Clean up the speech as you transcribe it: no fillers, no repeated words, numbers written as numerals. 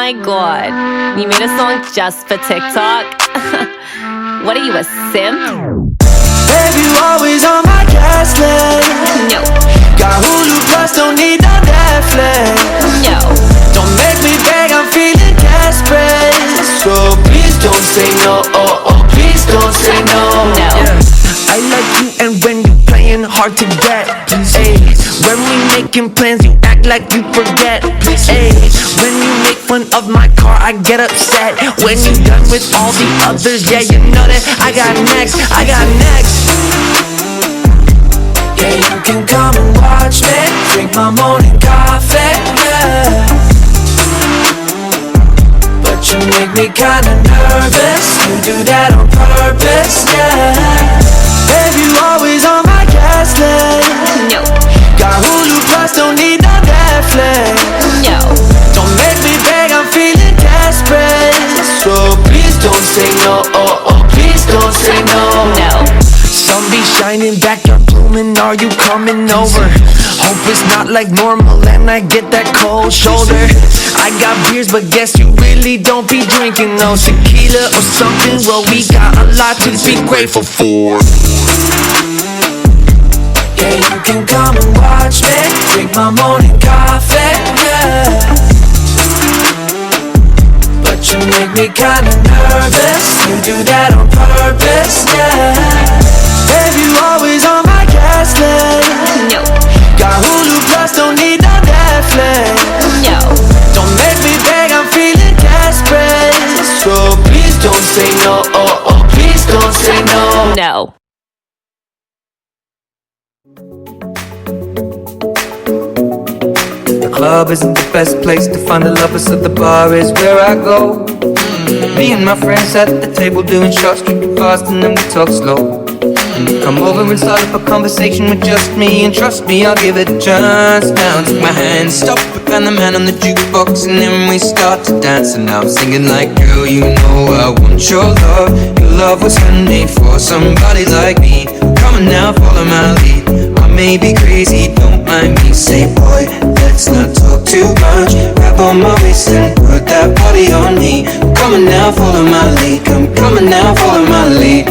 my god, you made a song just for TikTok? What are you, a simp? Baby, you always on my gas lane. No. Got Hulu Plus, don't need no Netflix. No. Don't make me beg, I'm feeling desperate. So please don't say no, oh, oh, please don't say no. No. I like you and when you playing hard to get. Ay, when we making plans, you act like you forget. Ay, when you make fun of my car, I get upset. When you done with all the others, yeah, you know that I got next, I got next. Yeah, you can come and watch me drink my morning coffee, yeah. But you make me kinda nervous. You do that on purpose, yeah. Baby, you always on my gas lane. No. Got Hulu Plus, don't need no Netflix. No. Don't make me beg, I'm feeling desperate. So please don't say no, oh, oh, please don't say no. No. Sun be shining, backyard blooming, are you coming over? Hope it's not like normal and I get that cold shoulder. I got beers, but guess you really don't be drinking no tequila or something. Well, we got a lot to be grateful for. Yeah, you can come and watch me drink my morning coffee, yeah. But you make me kinda nervous. You do that on purpose, yeah. Baby, you always on my gas lane. No. Got Hulu Plus, don't need no Netflix. No. Don't make me beg, I'm feeling desperate. So please don't say no, oh, oh, please don't say no. No. The club isn't the best place to find the lovers, so the bar is where I go. Me and my friends at the table doing shots, tripping fast, and then we talk slow. And you come over and start up a conversation with just me, and trust me, I'll give it a chance. Now take my hand, stop it, and the man on the jukebox, and then we start to dance. And now I'm singing like, girl, you know I want your love. Your love was handmade for somebody like me. Come on now, follow my lead. I may be crazy, don't mind me. Say, boy, let's not talk too much. Grab on my waist and put that body on me. Come on now, follow my lead. Come on now, follow my lead.